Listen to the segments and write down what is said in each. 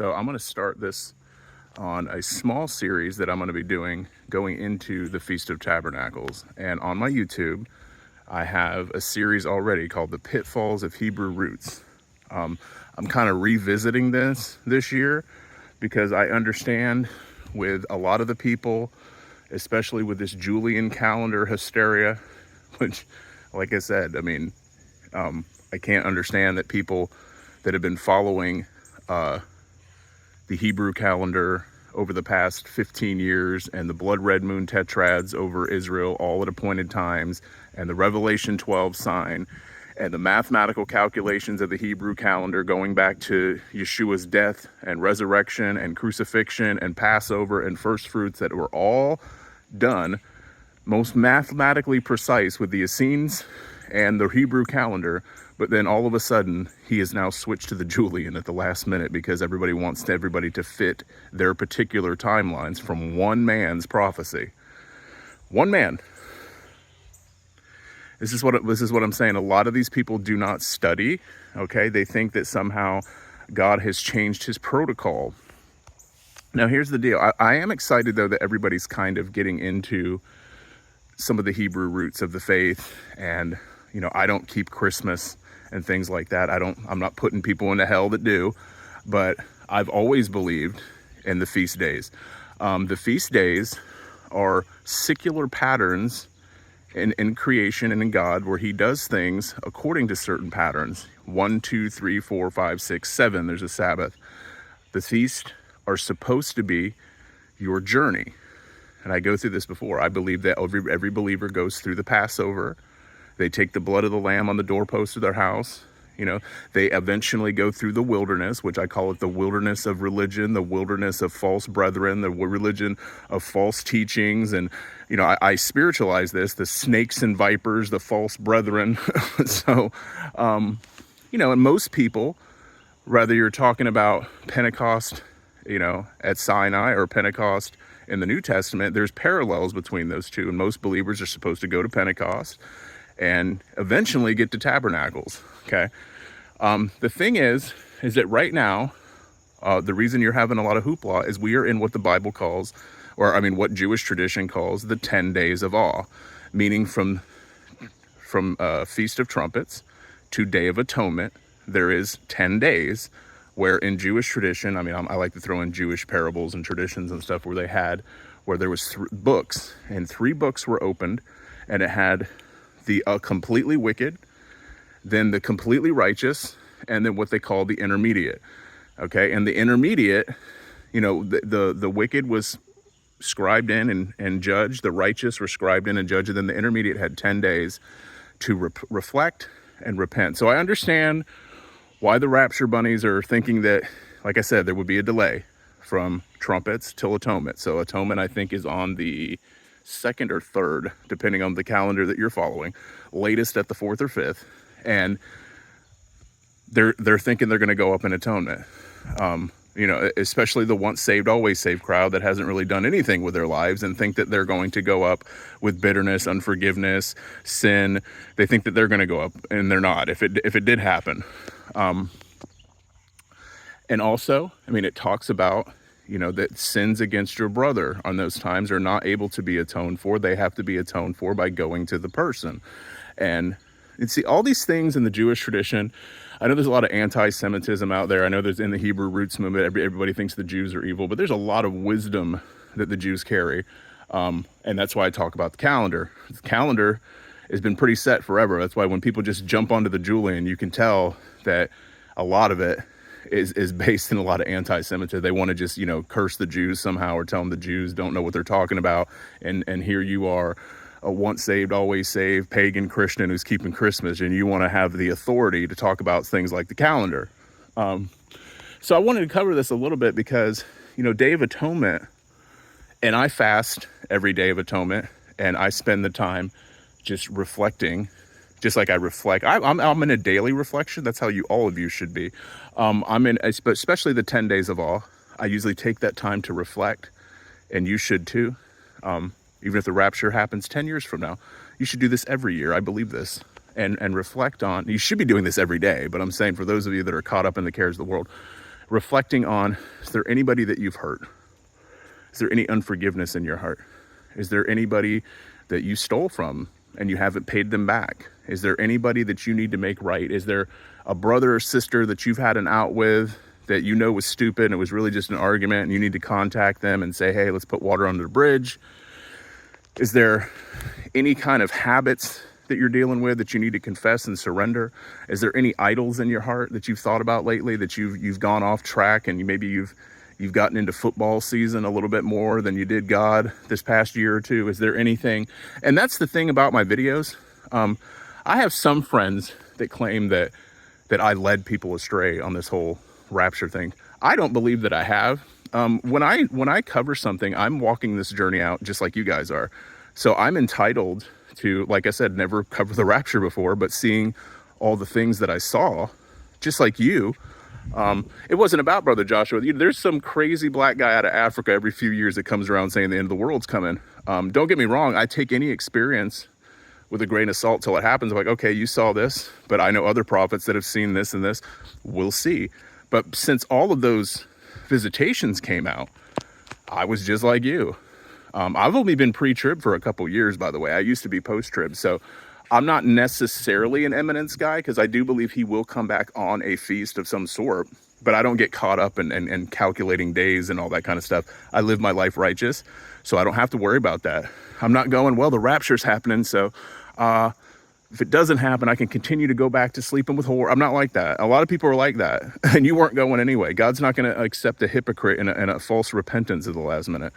So I'm going to start this on a small series that I'm going to be doing going into the Feast of Tabernacles. And on my YouTube, I have a series already called The Pitfalls of Hebrew Roots. I'm kind of revisiting this year because I understand with a lot of the people, especially with this Julian calendar hysteria, which, like I said, I mean, I can't understand that people that have been following the Hebrew calendar over the past 15 years and the blood red moon tetrads over Israel all at appointed times and the Revelation 12 sign and the mathematical calculations of the Hebrew calendar going back to Yeshua's death and resurrection and crucifixion and Passover and first fruits that were all done most mathematically precise with the Essenes and the Hebrew calendar, but then all of a sudden he has now switched to the Julian at the last minute because everybody wants everybody to fit their particular timelines from one man's prophecy. One man. This is what I'm saying. A lot of these people do not study, okay? They think that somehow God has changed his protocol. Now, here's the deal. I am excited, though, that everybody's kind of getting into some of the Hebrew roots of the faith. And, you know, I don't keep Christmas and things like that. I'm not putting people into hell that do. But I've always believed in the feast days. The feast days are secular patterns in creation and in God, where he does things according to certain patterns. 1, 2, 3, 4, 5, 6, 7, there's a Sabbath. The feast are supposed to be your journey. And I go through this before. I believe that every believer goes through the Passover. They take the blood of the lamb on the doorpost of their house. You know, they eventually go through the wilderness, which I call it the wilderness of religion, the wilderness of false brethren, the religion of false teachings. And, you know, I spiritualize this, the snakes and vipers, the false brethren. So, you know, and most people, whether you're talking about Pentecost, you know, at Sinai or Pentecost in the New Testament, there's parallels between those two. And most believers are supposed to go to Pentecost and eventually get to Tabernacles, okay? The thing is that right now, the reason you're having a lot of hoopla is we are in what the Bible calls, or I mean, what Jewish tradition calls the 10 days of awe, meaning from Feast of Trumpets to Day of Atonement, there is 10 days where in Jewish tradition, I mean, I like to throw in Jewish parables and traditions and stuff where there was books, and 3 books were opened, and it had the completely wicked, then the completely righteous, and then what they call the intermediate. Okay, and the intermediate, you know, the wicked was scribed in and judged, the righteous were scribed in and judged, and then the intermediate had 10 days to reflect and repent. So I understand why the rapture bunnies are thinking that, like I said, there would be a delay from trumpets till atonement. So atonement, I think, is on the 2nd or 3rd, depending on the calendar that you're following, latest at the 4th or 5th. And they're thinking they're going to go up in atonement. You know, especially the once saved, always saved crowd that hasn't really done anything with their lives and think that they're going to go up with bitterness, unforgiveness, sin. They think that they're going to go up, and they're not, if it did happen. And also, I mean, it talks about, you know, that sins against your brother on those times are not able to be atoned for. They have to be atoned for by going to the person. And see, all these things in the Jewish tradition, I know there's a lot of anti-Semitism out there. I know there's in the Hebrew roots movement, everybody thinks the Jews are evil, but there's a lot of wisdom that the Jews carry. And that's why I talk about the calendar. The calendar has been pretty set forever. That's why when people just jump onto the Julian, you can tell that a lot of it is based in a lot of anti-Semitism. They want to just, you know, curse the Jews somehow or tell them the Jews don't know what they're talking about. And here you are, a once saved, always saved pagan Christian who's keeping Christmas, and you want to have the authority to talk about things like the calendar. So I wanted to cover this a little bit because, you know, Day of Atonement, and I fast every Day of Atonement, and I spend the time just reflecting, just like I reflect. I'm in a daily reflection. That's how all of you should be. I'm in, especially the 10 days of awe. I usually take that time to reflect, and you should too. Even if the rapture happens 10 years from now, you should do this every year. I believe this. And reflect on, you should be doing this every day, but I'm saying for those of you that are caught up in the cares of the world, reflecting on, is there anybody that you've hurt? Is there any unforgiveness in your heart? Is there anybody that you stole from and you haven't paid them back? Is there anybody that you need to make right? Is there a brother or sister that you've had an out with that you know was stupid and it was really just an argument and you need to contact them and say, hey, let's put water under the bridge? Is there any kind of habits that you're dealing with that you need to confess and surrender? Is there any idols in your heart that you've thought about lately that you've gone off track and maybe you've gotten into football season a little bit more than you did God this past year or two? Is there anything? And that's the thing about my videos. I have some friends that claim that I led people astray on this whole rapture thing. I don't believe that I have. When I cover something, I'm walking this journey out just like you guys are. So I'm entitled to, like I said, never cover the rapture before, but seeing all the things that I saw, just like you. It wasn't about Brother Joshua. There's some crazy black guy out of Africa every few years that comes around saying the end of the world's coming. Don't get me wrong. I take any experience with a grain of salt till it happens. I'm like, okay, you saw this, but I know other prophets that have seen this and this. We'll see. But since all of those visitations came out, I was just like you. I've only been pre-trib for a couple years, by the way. I used to be post-trib. So I'm not necessarily an eminence guy because I do believe he will come back on a feast of some sort, but I don't get caught up in calculating days and all that kind of stuff. I live my life righteous, so I don't have to worry about that. I'm not going, well, the rapture's happening, so if it doesn't happen, I can continue to go back to sleeping with whore. I'm not like that. A lot of people are like that, and you weren't going anyway. God's not going to accept a hypocrite and a false repentance at the last minute.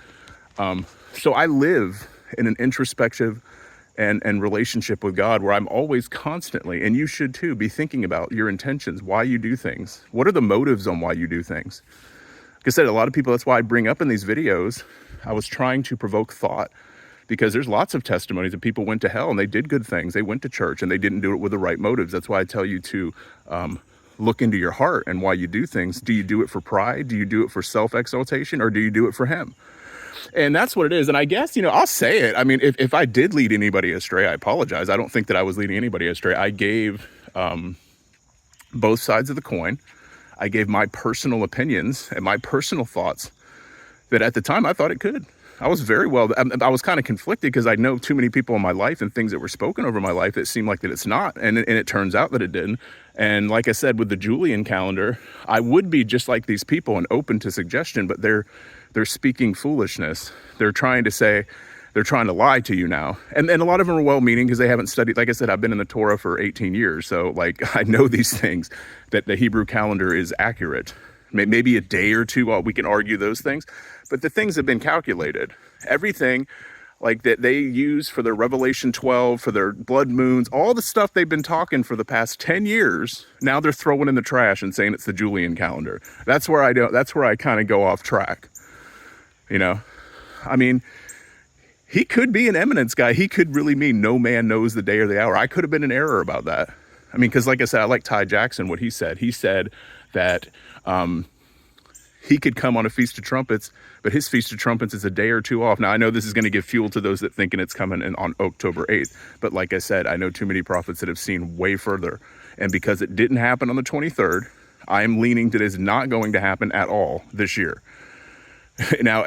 So I live in an introspective and relationship with God where I'm always constantly, and you should too, be thinking about your intentions, why you do things. What are the motives on why you do things? Like I said, a lot of people, that's why I bring up in these videos, I was trying to provoke thought, because there's lots of testimonies that people went to hell and they did good things. They went to church and they didn't do it with the right motives. That's why I tell you to look into your heart and why you do things. Do you do it for pride? Do you do it for self-exaltation, or do you do it for him? And that's what it is. And I guess, I'll say it. I mean, if I did lead anybody astray, I apologize. I don't think that I was leading anybody astray. I gave both sides of the coin. I gave my personal opinions and my personal thoughts that at the time I thought it could. I was I was kind of conflicted because I know too many people in my life and things that were spoken over my life that seemed like that it's not. And it turns out that it didn't. And like I said, with the Julian calendar, I would be just like these people and open to suggestion, but they're speaking foolishness. They're trying to lie to you now. And a lot of them are well-meaning because they haven't studied. Like I said, I've been in the Torah for 18 years. So like, I know these things, that the Hebrew calendar is accurate. Maybe a day or two, we can argue those things, but the things have been calculated. Everything like that they use for their Revelation 12, for their blood moons, all the stuff they've been talking for the past 10 years, now they're throwing in the trash and saying it's the Julian calendar. That's where I kind of go off track. I mean, he could be an eminence guy. He could really mean no man knows the day or the hour. I could have been in error about that. I mean, because like I said, I like Ty Jackson, what he said. He said that he could come on a Feast of Trumpets, but his Feast of Trumpets is a day or two off. Now, I know this is going to give fuel to those that thinking it's coming in on October 8th. But like I said, I know too many prophets that have seen way further. And because it didn't happen on the 23rd, I am leaning that it's not going to happen at all this year. Now,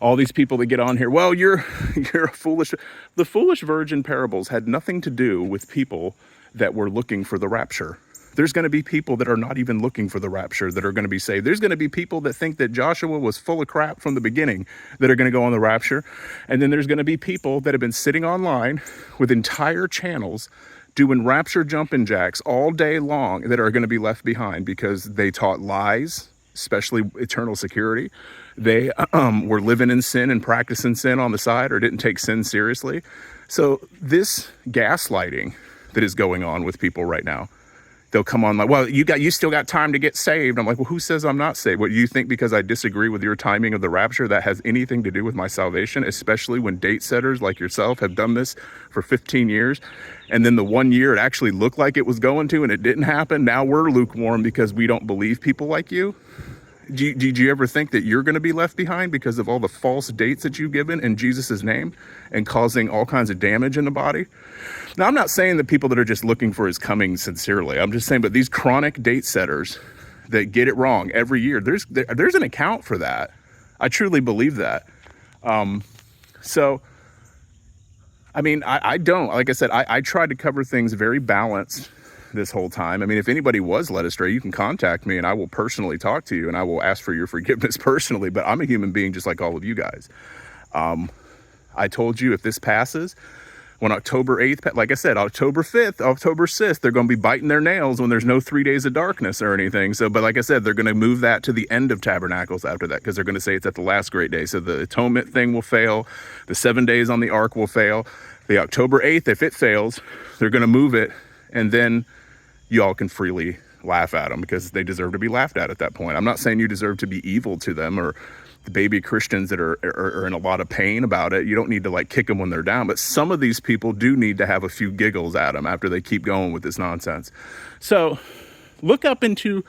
all these people that get on here, well, you're a foolish. The foolish virgin parables had nothing to do with people that were looking for the rapture. There's going to be people that are not even looking for the rapture that are going to be saved. There's going to be people that think that Joshua was full of crap from the beginning that are going to go on the rapture. And then there's going to be people that have been sitting online with entire channels doing rapture jumping jacks all day long that are going to be left behind because they taught lies, especially eternal security. They were living in sin and practicing sin on the side, or didn't take sin seriously. So this gaslighting that is going on with people right now, they'll come on like, well, you still got time to get saved. I'm like, well, who says I'm not saved? What, you think because I disagree with your timing of the rapture that has anything to do with my salvation, especially when date setters like yourself have done this for 15 years. And then the 1 year it actually looked like it was going to and it didn't happen. Now we're lukewarm because we don't believe people like you. Did you ever think that you're going to be left behind because of all the false dates that you've given in Jesus' name and causing all kinds of damage in the body? Now, I'm not saying that people that are just looking for his coming sincerely. I'm just saying, but these chronic date setters that get it wrong every year. There's an account for that. I truly believe that. So, I mean, I don't, like I said, I try to cover things very balanced this whole time. I mean, if anybody was led astray, you can contact me and I will personally talk to you and I will ask for your forgiveness personally, but I'm a human being just like all of you guys. I told you if this passes, when October 8th, like I said, October 5th, October 6th, they're going to be biting their nails when there's no 3 days of darkness or anything. So, but like I said, they're going to move that to the end of Tabernacles after that, because they're going to say it's at the last great day. So the atonement thing will fail. The 7 days on the ark will fail. The October 8th, if it fails, they're going to move it. And then y'all can freely laugh at them because they deserve to be laughed at that point. I'm not saying you deserve to be evil to them, or the baby Christians that are in a lot of pain about it. You don't need to like kick them when they're down, but some of these people do need to have a few giggles at them after they keep going with this nonsense. So look up into,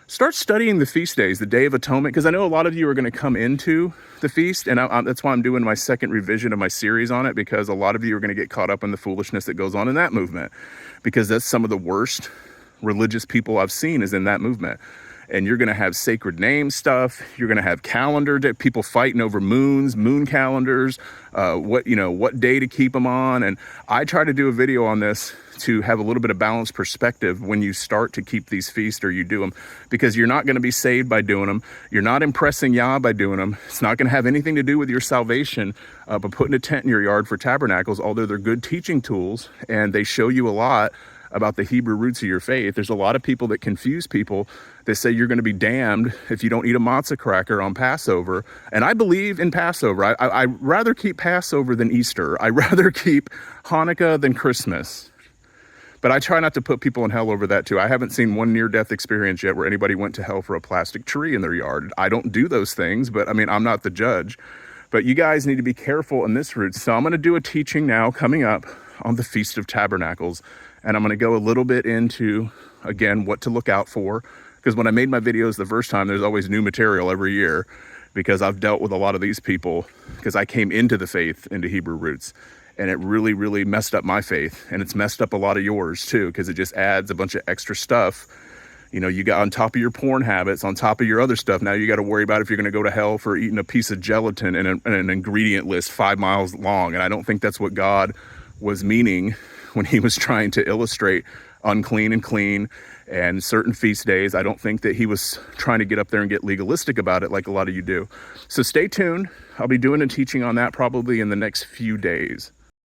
start studying the feast days, the Day of Atonement, because I know a lot of you are going to come into the feast, and that's why I'm doing my second revision of my series on it, because a lot of you are going to get caught up in the foolishness that goes on in that movement, because that's some of the worst religious people I've seen is in that movement. And you're going to have sacred name stuff. You're going to have calendar day, people fighting over moons, moon calendars, what day to keep them on. And I try to do a video on this to have a little bit of balanced perspective when you start to keep these feasts or you do them, because you're not going to be saved by doing them. You're not impressing Yah by doing them. It's not going to have anything to do with your salvation, but putting a tent in your yard for tabernacles, although they're good teaching tools and they show you a lot about the Hebrew roots of your faith. There's a lot of people that confuse people. They say you're going to be damned if you don't eat a matzah cracker on Passover. And I believe in Passover. I rather keep Passover than Easter. I rather keep Hanukkah than Christmas. But I try not to put people in hell over that too. I haven't seen one near-death experience yet where anybody went to hell for a plastic tree in their yard. I don't do those things, but I mean, I'm not the judge. But you guys need to be careful in this route. So I'm going to do a teaching now coming up on the Feast of Tabernacles. And I'm going to go a little bit into, again, what to look out for. Because when I made my videos the first time, there's always new material every year, because I've dealt with a lot of these people, because I came into the faith, into Hebrew roots, and it really, really messed up my faith. And it's messed up a lot of yours too, because it just adds a bunch of extra stuff. You know, you got on top of your porn habits, on top of your other stuff. Now you got to worry about if you're going to go to hell for eating a piece of gelatin and an ingredient list 5 miles long. And I don't think that's what God was meaning when he was trying to illustrate unclean and clean and certain feast days. I don't think that he was trying to get up there and get legalistic about it like a lot of you do. So stay tuned. I'll be doing a teaching on that probably in the next few days.